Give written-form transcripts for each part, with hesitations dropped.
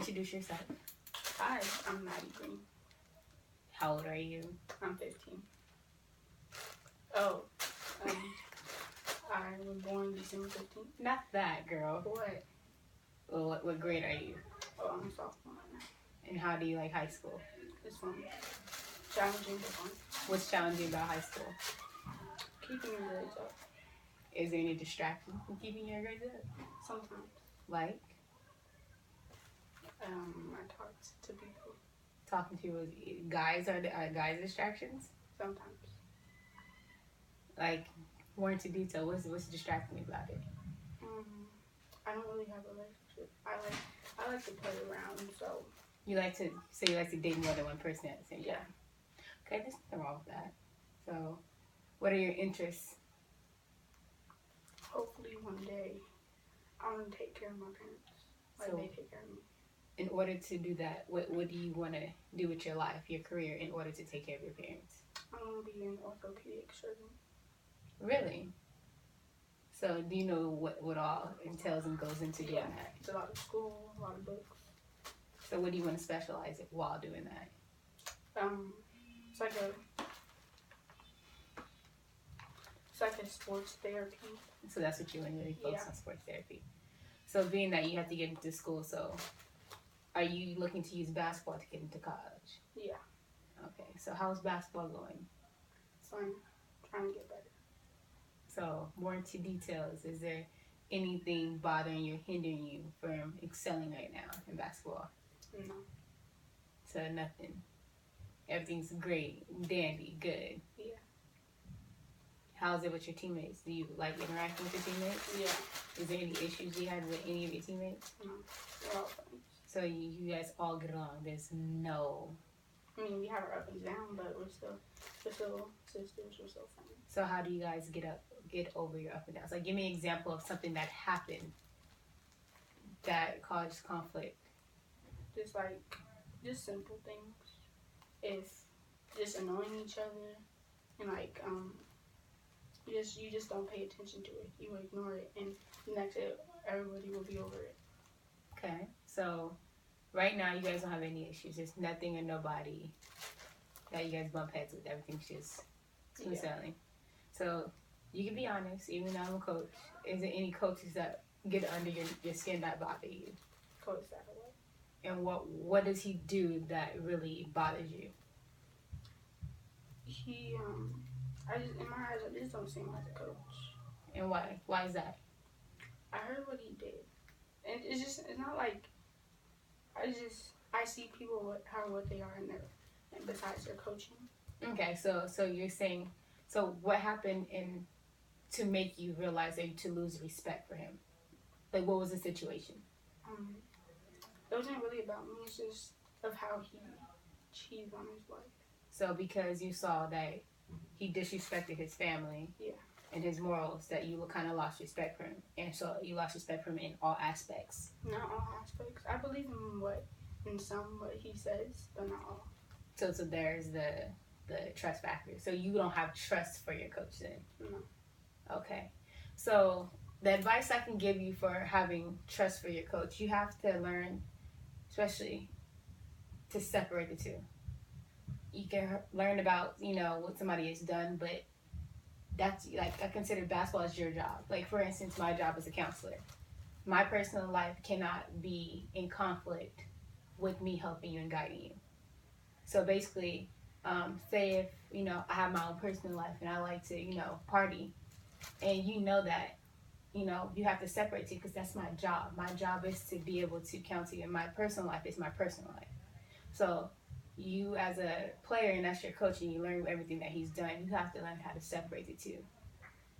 Introduce yourself. Hi, I'm Maddie Green. How old are you? I'm 15. Oh, um, I was born December 15th. Not that, girl. What? Well, what grade are you? Oh, I'm a sophomore right now. And how do you like high school? It's fun. Challenging but fun. What's challenging about high school? Keeping your grades up. Is there any distraction from keeping your grades up? Sometimes. Like? I talk to people. Talking to people, guys are guys distractions? Sometimes. Like, more into detail, what's distracting you about it? I don't really have a relationship. I like to play around, so. You like to date more than one person at the same time? Yeah. Okay, there's nothing wrong with that. So, what are your interests? Hopefully one day I want to take care of my parents. Like So, they take care of me. in order to do that, what do you want to do with your life, your career, in order to take care of your parents? I want to be an orthopedic surgeon. Really? So do you know what all entails and goes into doing that? It's a lot of school, a lot of books. So what do you want to specialize in while doing that? It's like a sports therapy. So that's what you want to really focus on, sports therapy. So being that you have to get into school, so are you looking to use basketball to get into college? Yeah. Okay, so how's basketball going? So I'm trying to get better. So more into details, is there anything bothering you or hindering you from excelling right now in basketball? No. So nothing. Everything's great, dandy, good. Yeah. How's it with your teammates? Do you like interacting with your teammates? Yeah. Is there any issues you had with any of your teammates? No. We're all friends. So you guys all get along. There's no. I mean, we have our up and down, but we're still sisters. We're still friends. So how do you guys get over your up and downs? Like, give me an example of something that happened that caused conflict. Just simple things. If just annoying each other, and you just don't pay attention to it. You ignore it, and next day everybody will be over it. Okay, so right now you guys don't have any issues. There's nothing or nobody that you guys bump heads with. Everything's just smooth sailing. So you can be honest, even though I'm a coach. Is there any coaches that get under your skin that bother you? Coach Satterway. And what does he do that really bothers you? He in my eyes, I just don't see him as a coach. And why? Why is that? I heard what he did, and it's not like I see people what they are and besides their coaching. Okay, so you're saying, so what happened to make you realize that to lose respect for him? Like, what was the situation? It wasn't really about me. It's just of how he cheated on his wife. So because you saw that he disrespected his family, and his morals, that you kind of lost respect for him, and so you lost respect for him in all aspects. Not all aspects. I believe in some what he says, but not all. So there's the trust factor. So you don't have trust for your coach then? No. Okay. So the advice I can give you for having trust for your coach, you have to learn, especially, to separate the two. You can learn about, what somebody has done, but that's, like, I consider basketball as your job. Like, for instance, my job as a counselor. My personal life cannot be in conflict with me helping you and guiding you. So basically, say if, I have my own personal life and I like to, party, and that, you have to separate it because that's my job. My job is to be able to counsel you, and my personal life is my personal life. So you as a player, and that's your coach, and you learn everything that he's done, you have to learn how to separate the two.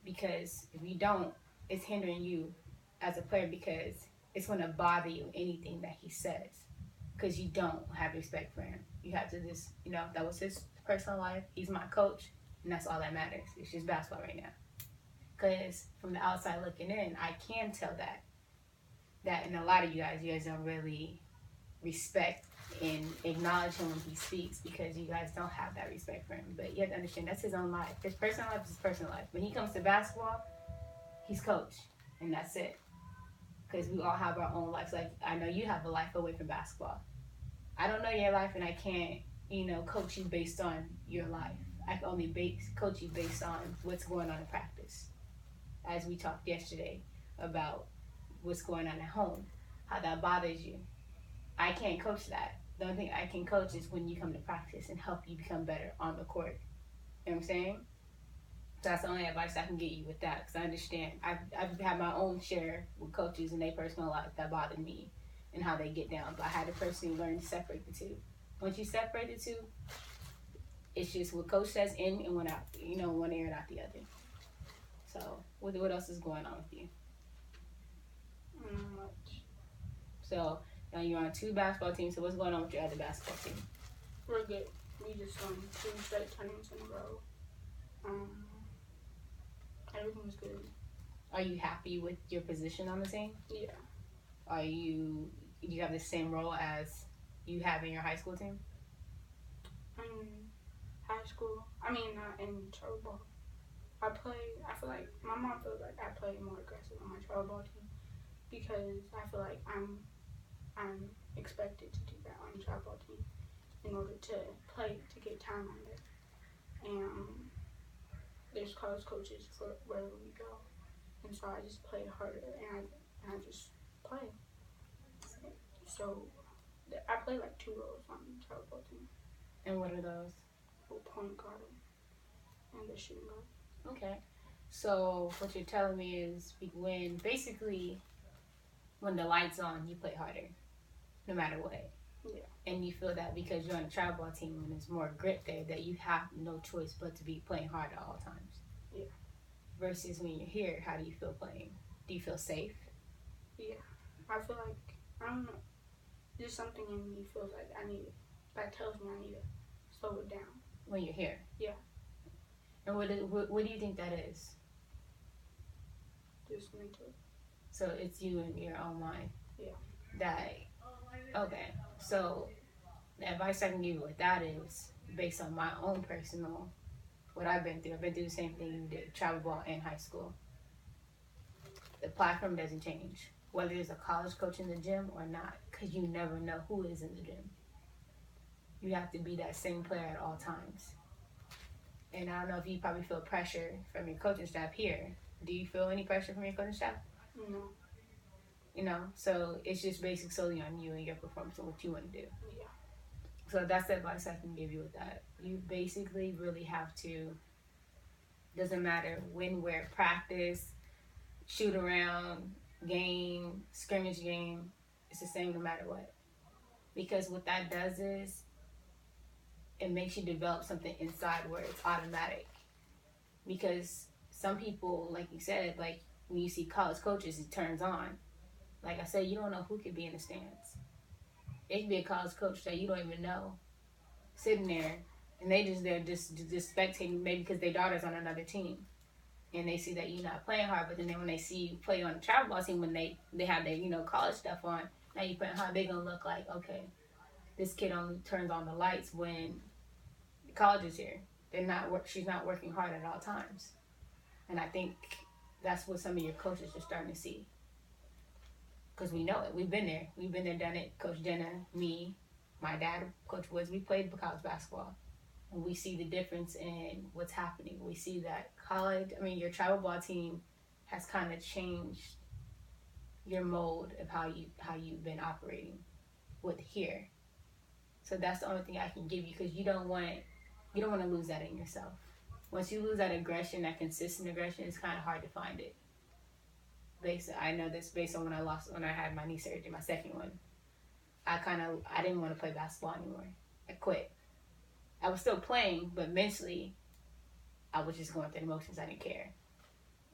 Because if you don't, it's hindering you as a player, because it's going to bother you, anything that he says, because you don't have respect for him. You have to just, that was his personal life. He's my coach, and that's all that matters. It's just basketball right now. Because from the outside looking in, I can tell that in a lot of you guys don't really respect and acknowledge him when he speaks, because you guys don't have that respect for him. But you have to understand, that's his own life. His personal life is his personal life. When he comes to basketball, he's coach, and that's it. because we all have our own lives. Like, I know you have a life away from basketball. I don't know your life, and I can't, coach you based on your life. I can only coach you based on what's going on in practice. As we talked yesterday about what's going on at home, how that bothers you. I can't coach that. The only thing I can coach is when you come to practice and help you become better on the court. You know what I'm saying? So that's the only advice I can get you with that, because I understand. I've had my own share with coaches in their personal life that bothered me and how they get down. But I had to personally learn to separate the two. Once you separate the two, it's just what coach says in and one out. One ear and out the other. So what else is going on with you? Not much. So now you're on 2 basketball teams. So what's going on with your other basketball team? We're good. We just won 2 straight tournaments in a row. Everything was good. Are you happy with your position on the team? Yeah. Do you have the same role as you have in your high school team? High school, not in travel ball. I feel like, my mom feels like I play more aggressive on my travel ball team because I feel like I'm expected to do that on the travel ball team in order to play, to get time on it. And there's college coaches for wherever we go. And so I just play harder and I just play. So I play like 2 roles on the travel ball team. And what are those? Point guard and the shooting guard. Okay. So what you're telling me is when the light's on, you play harder, no matter what. Yeah. And you feel that because you're on a travel ball team and there's more grit there, that you have no choice but to be playing hard at all times. Yeah. Versus when you're here, how do you feel playing? Do you feel safe? Yeah. I feel like, I don't know, just something in me feels like that tells me I need to slow it down. When you're here? Yeah. And what do you think that is? Just mental. So it's you in your own mind? Yeah. Okay. So the advice I can give you with that is based on my own personal, what I've been through. I've been through the same thing you did, travel ball and high school. The platform doesn't change, whether there's a college coach in the gym or not, because you never know who is in the gym. You have to be that same player at all times. And I don't know if you probably feel pressure from your coaching staff here. Do you feel any pressure from your coaching staff? No. So it's just basically solely on you and your performance and what you want to do. Yeah. So that's the advice I can give you with that. You basically really have to, doesn't matter when, where, practice, shoot around, game, scrimmage game, it's the same no matter what. Because what that does is, it makes you develop something inside where it's automatic. Because some people, like you said, like when you see college coaches, it turns on. Like I said, you don't know who could be in the stands. It could be a college coach that you don't even know, sitting there, and they just there just spectating, maybe because their daughter's on another team, and they see that you're not playing hard. But then when they see you play on the travel ball team, when they have their college stuff on, now you playing hard, they're gonna look like, okay, this kid only turns on the lights when college is here. She's not working hard at all times. And I think that's what some of your coaches are starting to see. Because we know it. We've been there. We've been there, done it. Coach Jenna, me, my dad, Coach Woods, we played college basketball. And we see the difference in what's happening. We see that your travel ball team has kind of changed your mode of how you've been operating with here. So that's the only thing I can give you, because you don't want to lose that in yourself. Once you lose that aggression, that consistent aggression, it's kind of hard to find it. I know this based on when I had my knee surgery, my second one. I didn't want to play basketball anymore. I quit. I was still playing, but mentally, I was just going through the motions. I didn't care.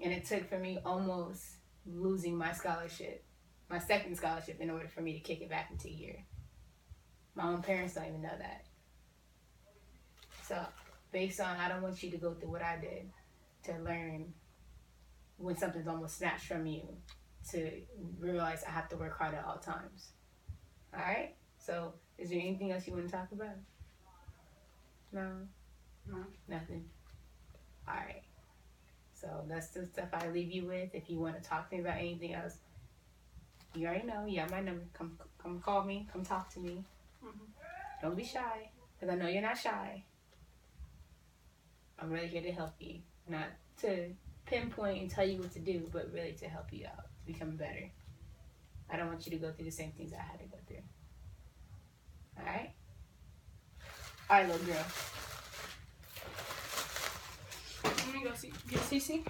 And it took for me almost losing my scholarship, my second scholarship, in order for me to kick it back into gear. My own parents don't even know that. So, based on, I don't want you to go through what I did to learn when something's almost snatched from you, to realize I have to work hard at all times. All right? So, is there anything else you want to talk about? No? Nothing? All right. So, that's the stuff I leave you with. If you want to talk to me about anything else, You already know. You have my number. Come call me. Come talk to me. Mhm. Don't be shy, because I know you're not shy. I'm really here to help you, not to pinpoint and tell you what to do, but really to help you out to become better. I don't want you to go through the same things I had to go through. All right. All right, little girl. Let me go get Cece.